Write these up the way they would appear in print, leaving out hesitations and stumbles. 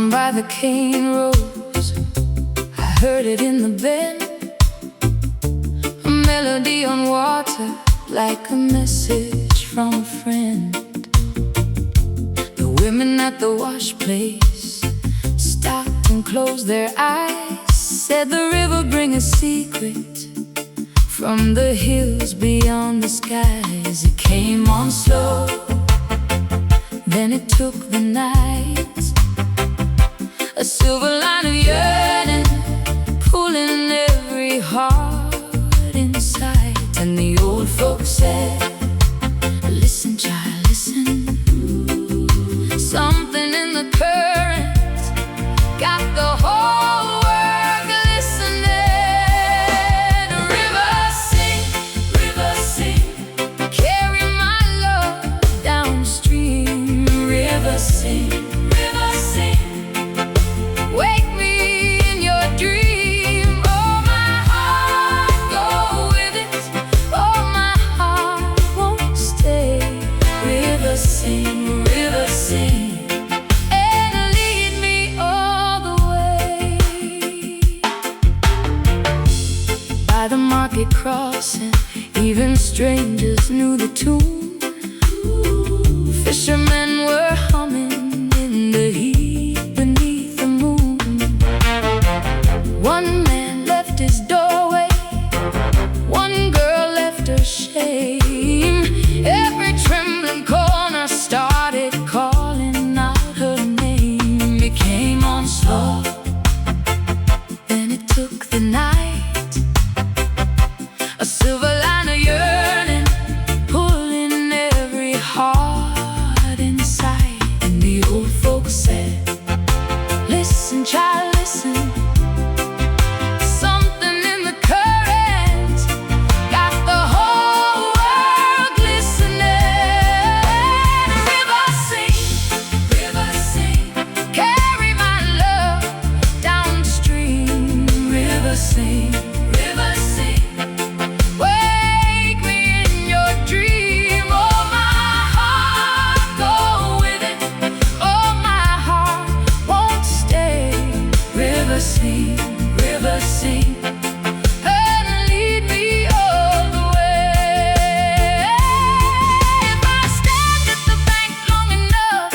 down by the cane rose, I heard it in the bend, a melody on water, like a message from a friend. The women at the wash place stopped and closed their eyes, said the river bring a secret from the hills beyond the skies. It came on slow, then it took the night, a silver line of yearning, pulling every heart in sight. And the old folks said, listen child, listen, something in the current got the whole world glistening. River sing, carry my love downstream. River sing, wake me in your dream. Oh, my heart, go with it. Oh, my heart won't stay. River sing, and lead me all the way. By the market crossing, even strangers knew the tune. Fishermen were humming in the heat beneath the moon. One man left his doorway, one girl left her shame. Every trembling corner started calling out her name. It came on slow, then it took the night, a silver line of yearning, pulling every heart in sight. And the old folks said, listen child, listen, something in the current got the whole world glistening. River sing, carry my love downstream. River sing, wake me in your dream. Oh, my heart, go with it. Oh, my heart won't stay. River sing, and lead me all the way. If I stand at the bank long enough,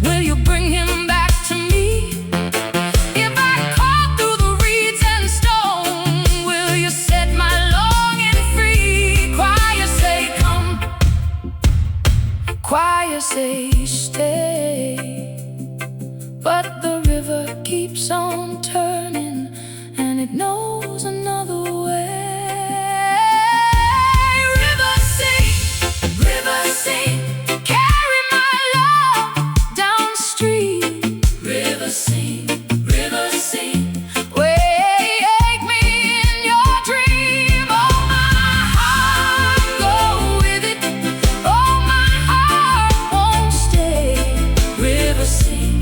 will you bring him back to me? If I call through the reeds and stone, will you set my longing free? Choir say come, choir say stay, but the river keeps on turning, and it knows another way. River sing, carry my love downstream. River sing, wake me in your dream. Oh, my heart, go with it. Oh, my heart won't stay. River sing,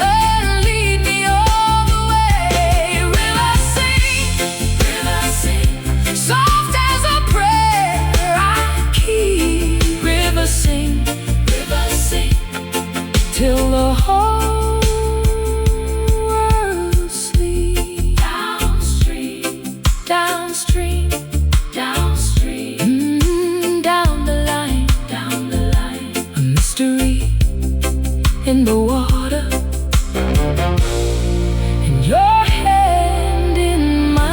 and lead me all the way. River sing, soft as a prayer I keep. River sing, till the whole world sleeps. Downstream, down the line, a mystery in the water, and your hand in mine.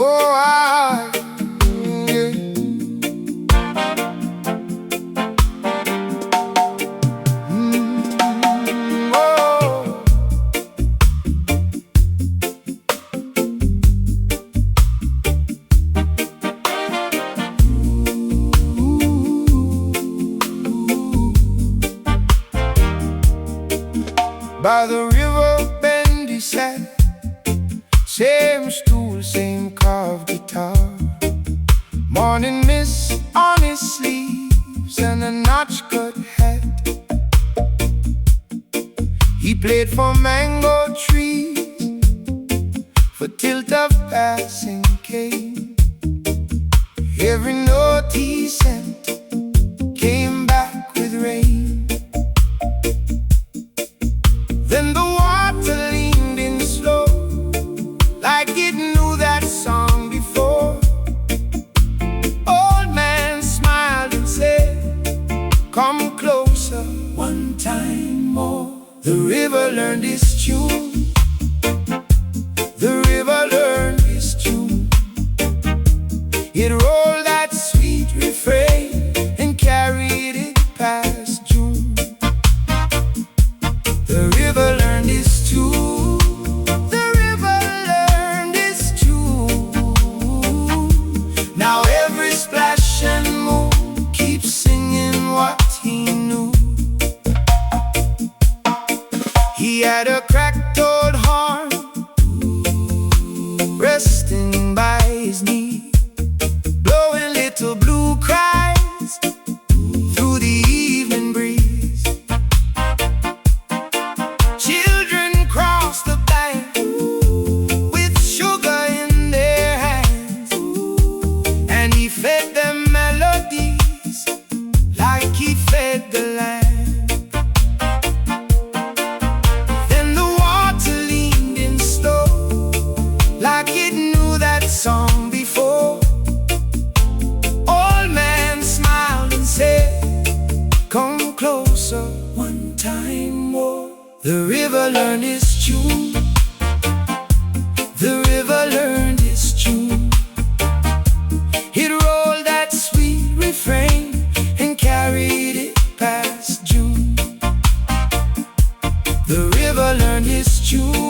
Oh, yeah. Oh. By the river bend he sat, same stool, same carved guitar. played for mango trees, for tilt of passing cane. Every note he sent came back with rain. Then the water leaned in slow, like it knew that song before. Old man smiled and said, "Come closer one time more." The river learned its tune. The river learned its tune. It rolled that sweet refrain and carried it past June. The river learned its tune. The river learned its tune. Now every splash and moon keeps singing what he knew. He had a cracked-toed horn resting by his knee, blowing little blue cries through the evening breeze. Children crossed the bank with sugar in their hands, and he fed them melodies like he fed the land. Song before. Old man smiled and said, "Come closer one time more." The river learned its tune. The river learned its tune. It rolled that sweet refrain and carried it past June. The river learned its tune.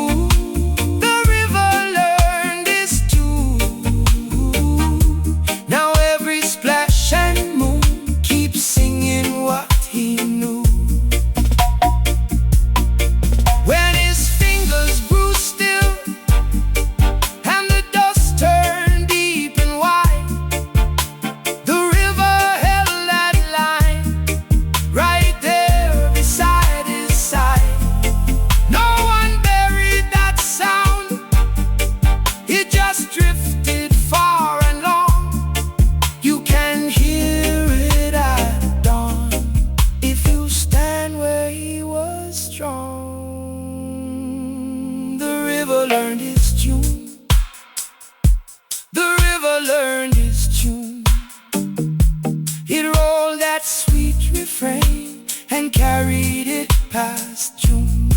And carried it past June.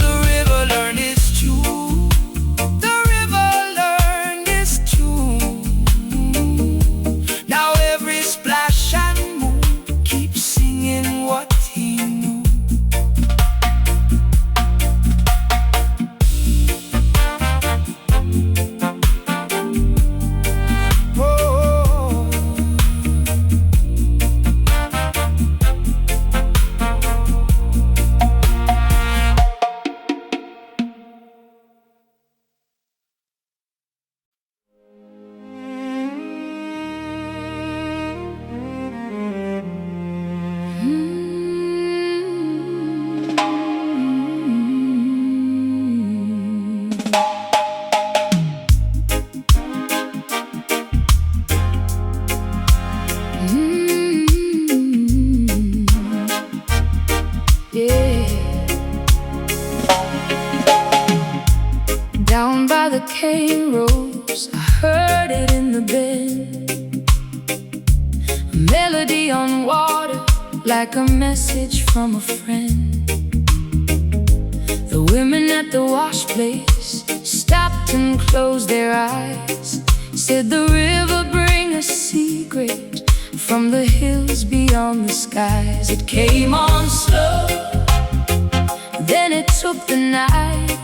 The river learned its tune. The river learned its tune. Now every splash and moon keeps singing what he knew. Down by the cane rose, I heard it in the bend. A melody on water, like a message from a friend. The women at the wash place stopped and closed their eyes. Said the river bring a secret from the hills beyond the skies. It came on slow, then it took the night.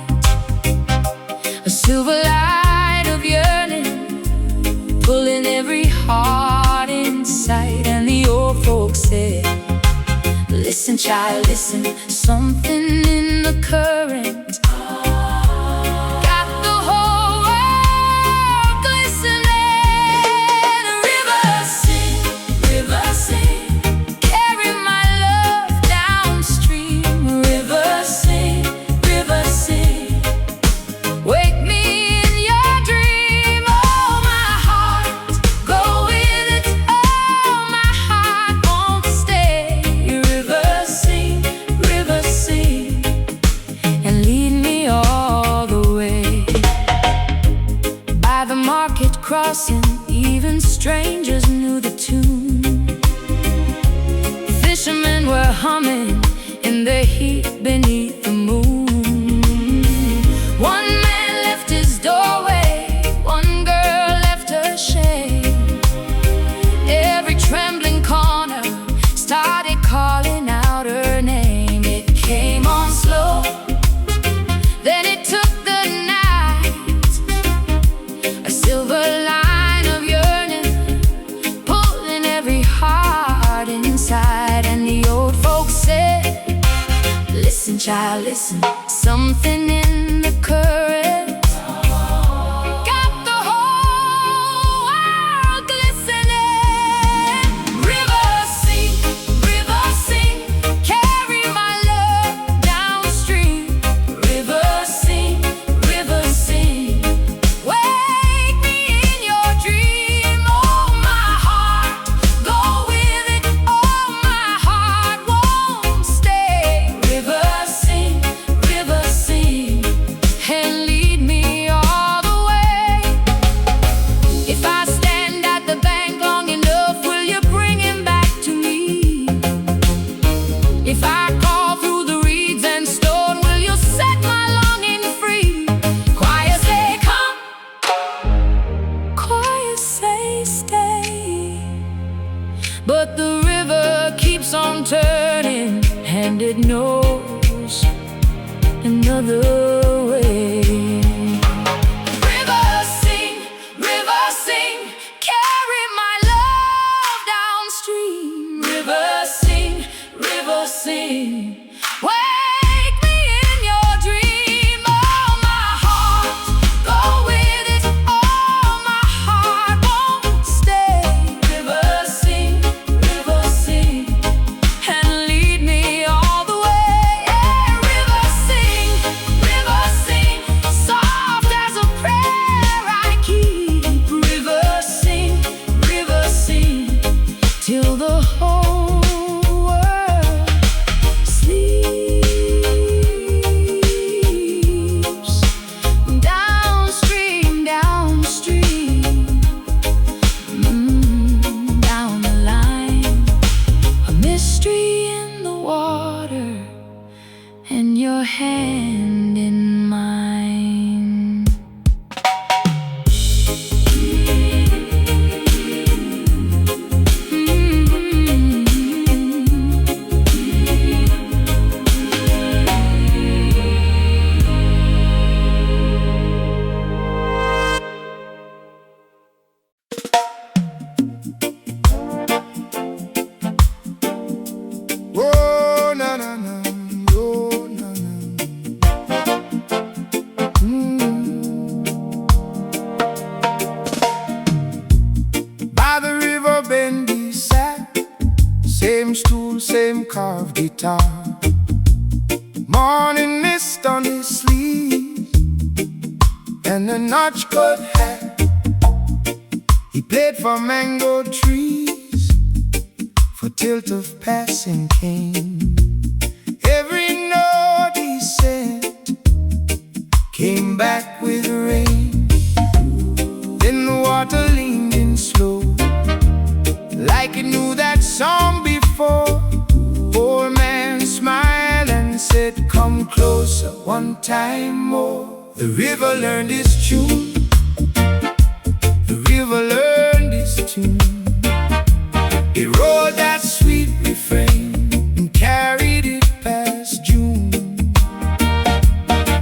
A silver light of yearning, pulling every heart in sight. And the old folks said, "Listen, child, listen, something in the current got the whole world glistening." River sing, carry my love downstream. market crossing, even strangers knew the tune. Fishermen were humming in the heat beneath the moon. One man left his doorway, one girl left her shade. Every trembling corner started calling out her name. It came on slow, then it took the night. A silver line of yearning pulling every heart inside. And the old folks said, listen, child, listen, something in the current got the whole world glistening. River sing, carry my love downstream. River sing, wake me in your dream. Oh, my heart, go with it. Oh, my heart won't stay. River sing, and lead me all the way. If I stand at the bank long enough, will you bring him back to me? If I call through the reeds and stone, will you set my longing free? Choir say come, choir say stay. But the river keeps on turning, and it knows another way. River sing, carry my love downstream. River sing, wake me in your dream. Oh, my heart, go with it. Oh, my heart won't stay. River sing, and lead me all the way. Yeah, river sing, soft as a prayer I keep. River sing, till the whole world sleeps. Downstream, down the line, a mystery in the water, and your hand in mine. Oh, na na na, oh, na na. By the river bend he sat, same stool, same carved guitar. Morning mist on his sleeve, and a notch-cut hat. He played for mango trees, for tilt of passing cane. Every note he sent came back with rain. Then the water leaned in slow, like it knew that song before. Old man smiled and said, come closer one time more. The river learned his tune, the river learned his tune. It rolled that sweet refrain and carried it past June.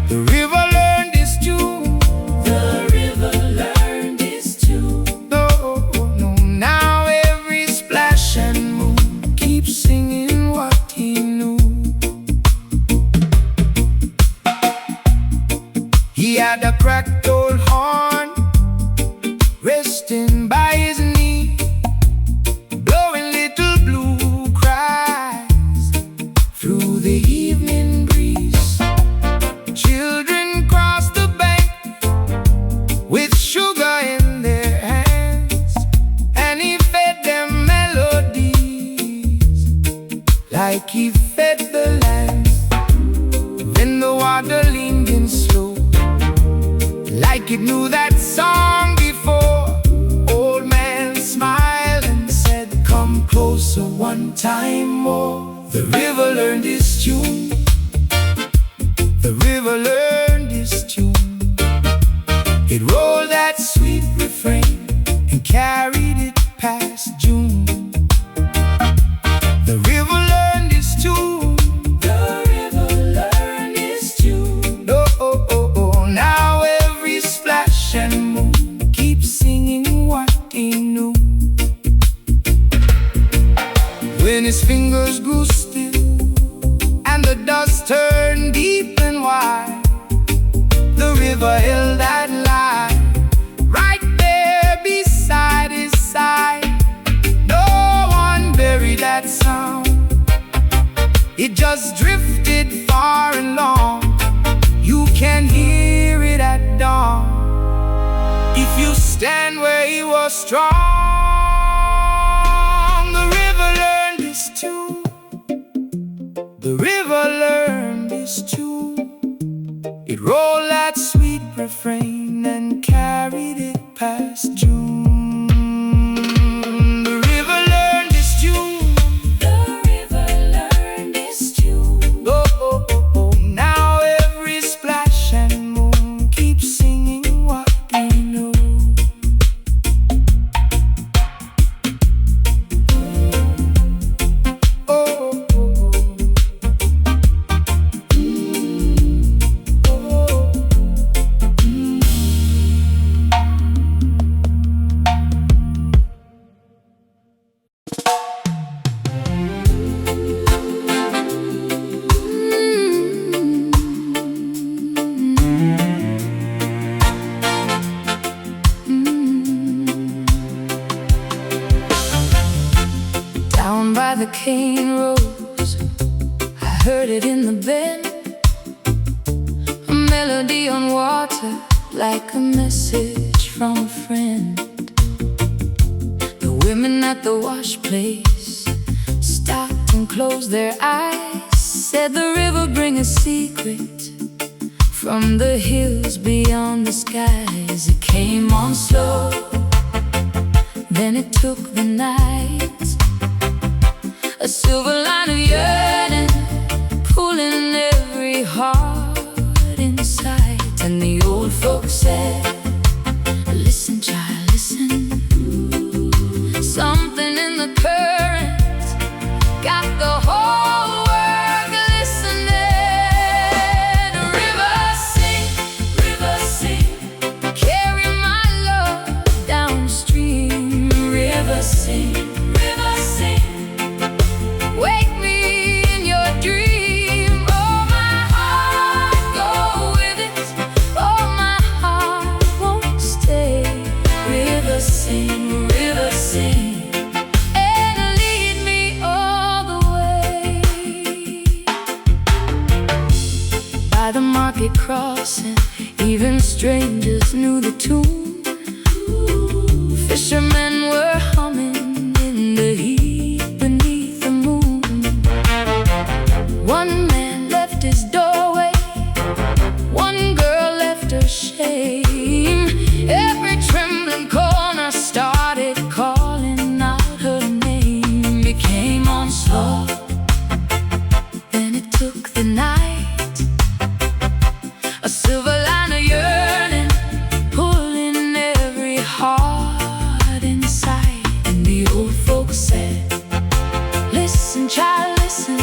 The river learned his tune, the river learned his tune. No, now every splash and moon keeps singing what he knew. He had a cracked old horn resting by his knee, blowing little blue cries through the evening breeze. Children crossed the bank with sugar in their hands, and he fed them melodies like he fed the land. Then the water leaned in slow, like it knew that song before. learned its tune. The river learned its tune. It rolled that sweet refrain and carried it past June. The river learned its tune. The river learned its tune. Oh, oh, oh, oh. Now every splash and moon keeps singing what he knew. When his fingers grew still and the dust turned deep and wide, the river held that line right there beside his side. No one buried that sound. It just drifted far and long. You can hear it at dawn if you stand where he was strong. The river learned its tune. The river learned its tune. It rolled that sweet refrain and carried it past June. The river learned its tune. The river learned its tune. Oh, oh, oh, oh. Now every splash and moon keeps singing what they know. Oh, oh, oh, oh. Down by the cane rose, I heard it in the bend. A melody on water, like a message from a friend. The women at the wash place stopped and closed their eyes. Said the river bring a secret from the hills beyond the skies. It came on slow, then it took the night. A silver line of yearning, pulling every heart in sight. And the old folks said, listen, child, listen. Something in the current got the whole world listening. River sing, carry my love downstream. River sing, wake me in your dream. Oh, my heart, go with it. Oh, my heart won't stay. River sing, and lead me all the way. By the market crossing, even strangers knew the tune. Fishermen were humming in the heat beneath the moon. One man left his doorway, one girl left her shame. Every trembling corner started calling out her name. It came on slow, then it took the night. A silver line of yearning, pulling every heart in sight. And the old folks said, listen, child, listen.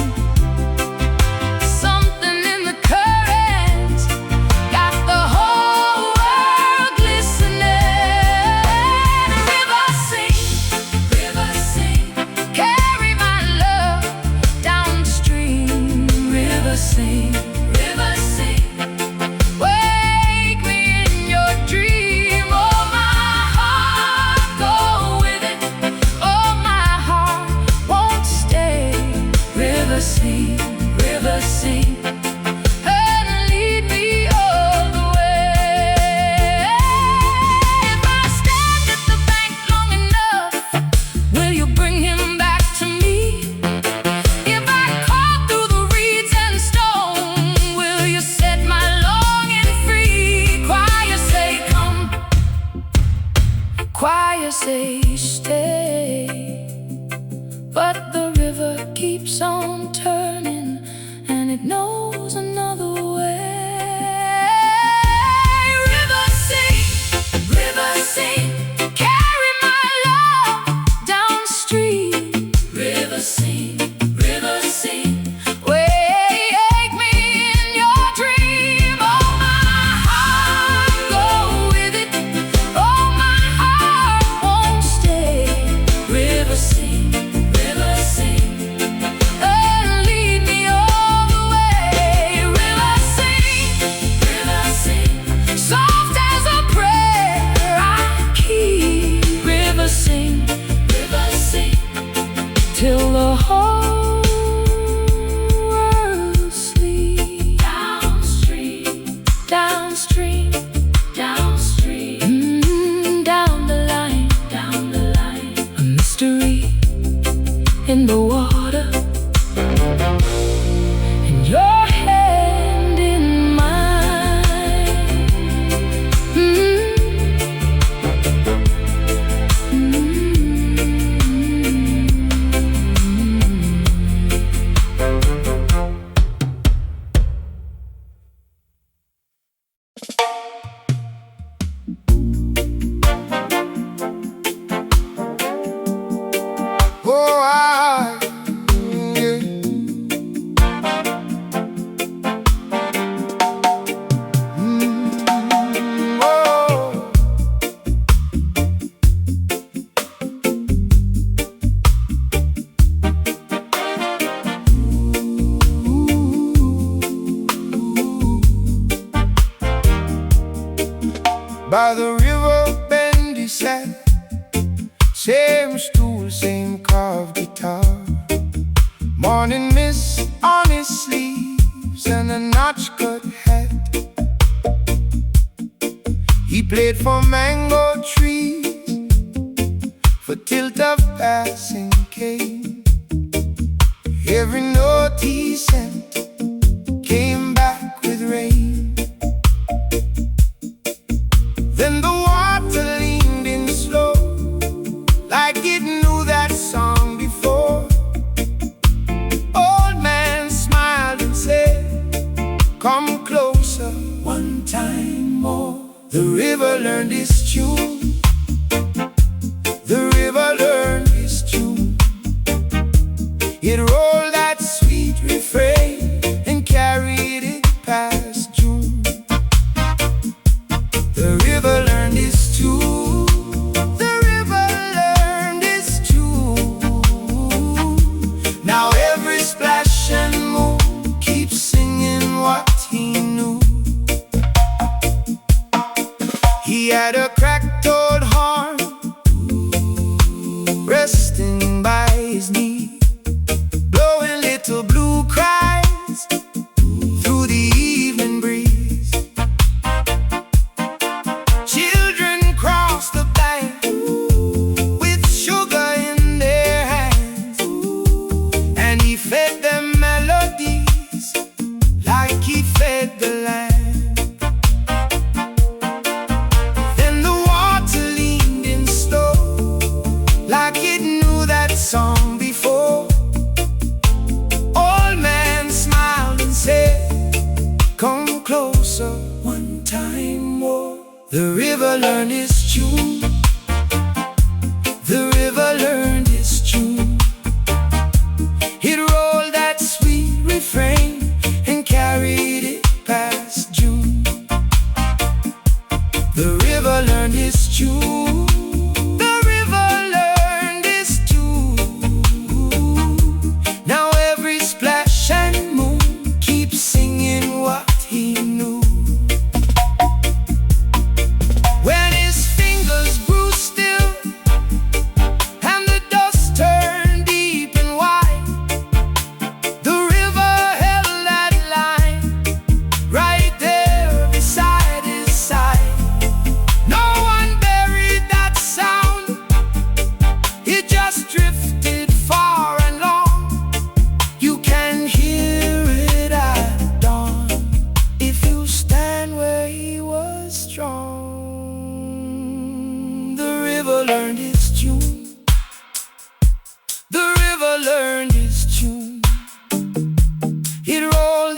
Something in the current got the whole world glistening. River sing, carry my love downstream. River sing, wake me in your dream. Oh, my heart, go with it. Oh, my heart won't stay. River sing, and lead me all the way. If I stand at the bank long enough, will you bring him back to me? If I call through the reeds and stone, will you set my longing free? Choir say come, choir say stay. But the river keeps on turning, and it knows another way. River sing, carry my love downstream. River sing, wake me in your dream. Oh, my heart, go with it. Oh, my heart won't stay. River sing, and lead me all the way. River sing, soft as a prayer I keep. River sing, till the whole world sleeps. Downstream, down the line, a mystery in the water, and your hand in mine. Oh, yeah. Oh. By the river bend he sat, same stool, same carved guitar, morning mist on his sleeves and a notch-cut hat. He played for mango trees, for tilt of passing cane. Every note he sent came back with rain. Then the water leaned in slow, like it knew that song before. Old man smiled and said, come closer one time more. The river learned its tune. The river learned its tune. It rolled that sweet refrain and carried it past June. The river learned its tune. The river learned its tune. Now every splash and moon keeps singing what he knew. He had a cracked-toed horn resting by his knee, blowing little blue cries through the evening breeze. Children crossed the bank with sugar in their hands, and he fed them melodies like he fed the land. Then the water leaned in slow, like it knew that song before. Old man smiled and said, come closer one time more. The river learned its tune. The river learned its tune. It rolled that sweet refrain and carried it past June. The river learned its tune. The river learned its tune. Now every splash and moon keeps singing what he knew. When his fingers grew still and the dust turned deep and wide, the river held that line right there beside his side. No one buried that sound, it just drifted far and long. You can hear it at dawn if you stand where he was strong. The river learned its tune. The river learned its tune. It rolled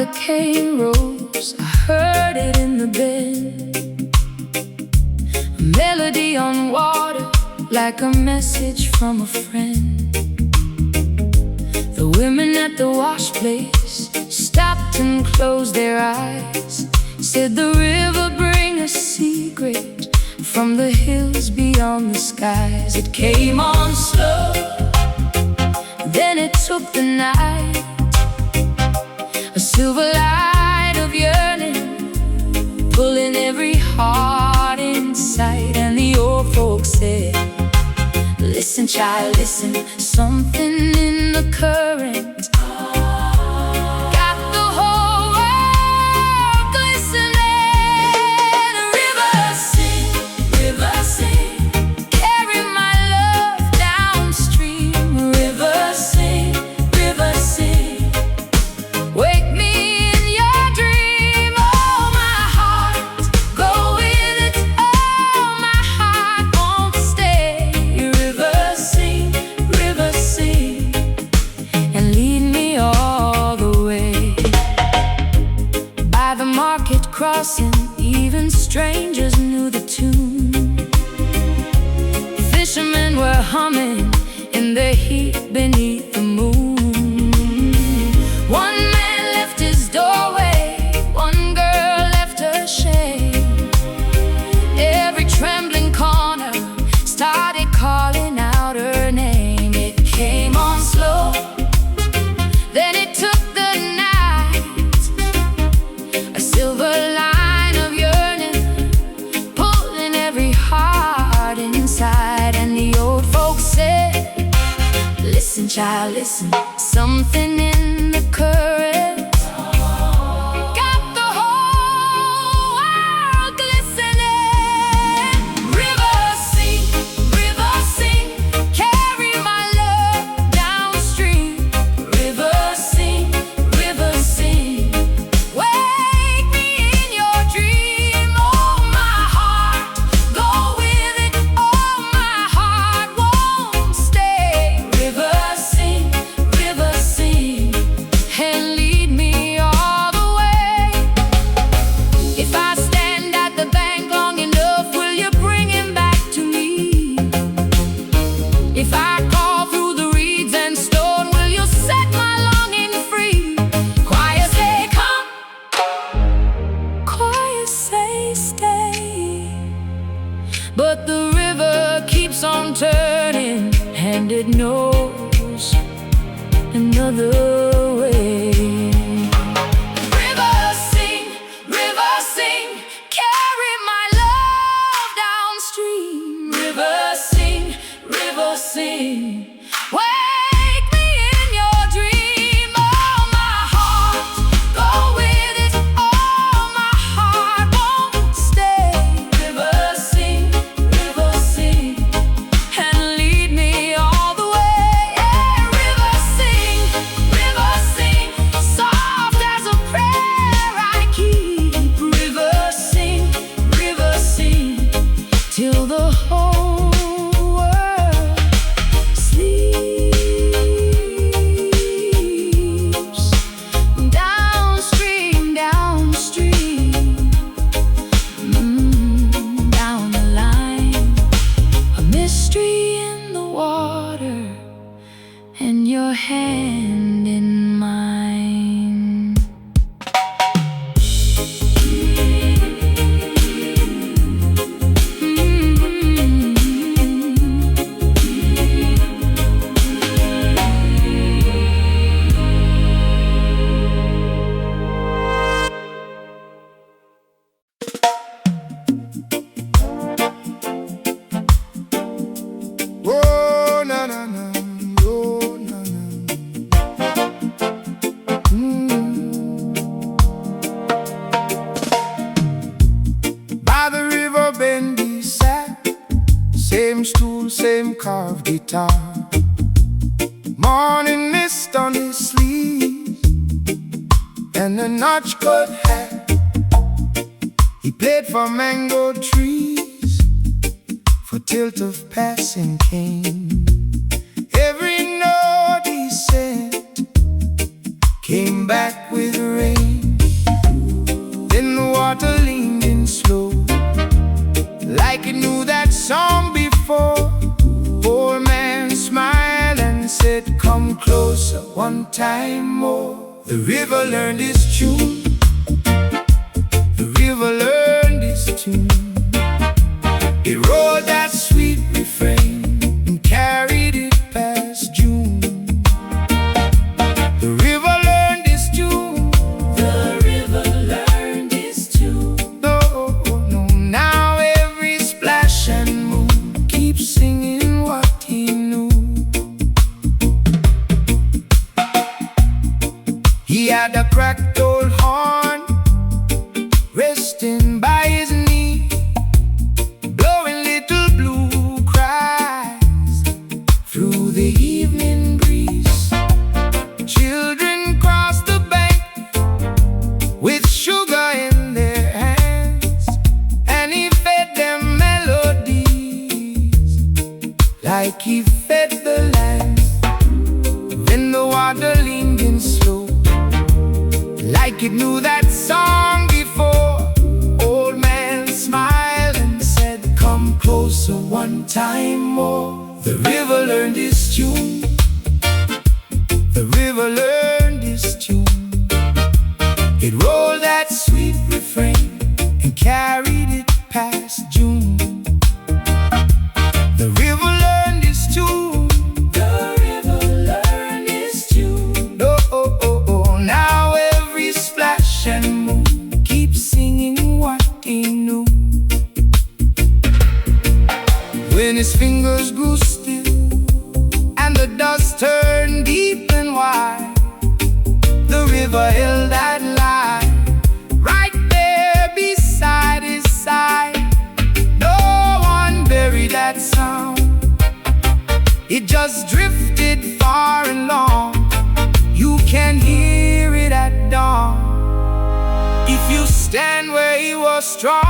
the cane rose, I heard it in the bend. A melody on water, like a message from a friend. The women at the wash place stopped and closed their eyes. Said the river bring a secret from the hills beyond the skies. It came on slow, then it took the night. A silver light of yearning, pulling every heart in sight. And the old folks said, listen, child, listen, something in the current got the whole world glistening. River sing, carry my love downstream. River sing, wake me in your dream. Oh, my heart, go with it. Oh, my heart won't stay. River sing, and lead me all the way. By the market crossing, even strangers knew the tune. Fishermen were humming in the heat beneath the moon. One man left his doorway, one girl left her shade. Every trembling corner started calling out her name. It came on slow, then it took the night. A silver line of yearning, pulling every heart inside. And the old folks said, listen, child, listen, something in the current got the whole world glistening. River sing, carry my love downstream. River sing, wake me in your dream. Oh, my heart, go with it. Oh, my heart won't stay. River sing, and lead me all the way. If I stand at the bank long enough, will you bring him back to me? If I call through the reeds and stone, will you set my longing free? Choir say come, choir say stay. But the river keeps on turning, and it knows another way. River sing, carry my love downstream. River sing, wake me in your dream. Oh, my heart, go with it. Oh, my heart won't stay. River sing, and lead me all the way. Yeah, river sing, soft as a prayer I keep. River sing, till the whole world sleeps. Downstream, down the line. A mystery in the water, and your hand in mine. Oh, na na na, oh, na na. By the river bend he sat, same stool, same carved guitar. Morning mist on his sleeve, and a notch-cut hat. He played for mango trees, for tilt of passing cane. Every note he sent came back with rain. come closer one time more. The river learned its tune. The river learned its tune. It rolled that sweet refrain and carried it past June. The river learned its tune. The river learned its tune. No, no, now every splash and move keeps singing what he knew. He had a cracked old horn resting by his knee, blowing little blue cries through the evening breeze. Children crossed the bank with sugar in their hands, and he fed them melodies like he fed the land. Then the water leaned in slow, like it knew that song before. Old man smiled and said, come closer one time more. The river learned its tune. The river learned its tune. It rolled that sweet refrain and carried it past June. The river learned its tune. The river learned its tune. Oh, oh, oh, oh. Now every splash and move keeps singing what he knew. When his fingers grew still and the dust turned deep and wide, the river held that line right there beside his side. No one buried that sound. It just drifted far and long. You can hear it at dawn. If you stand where he was strong,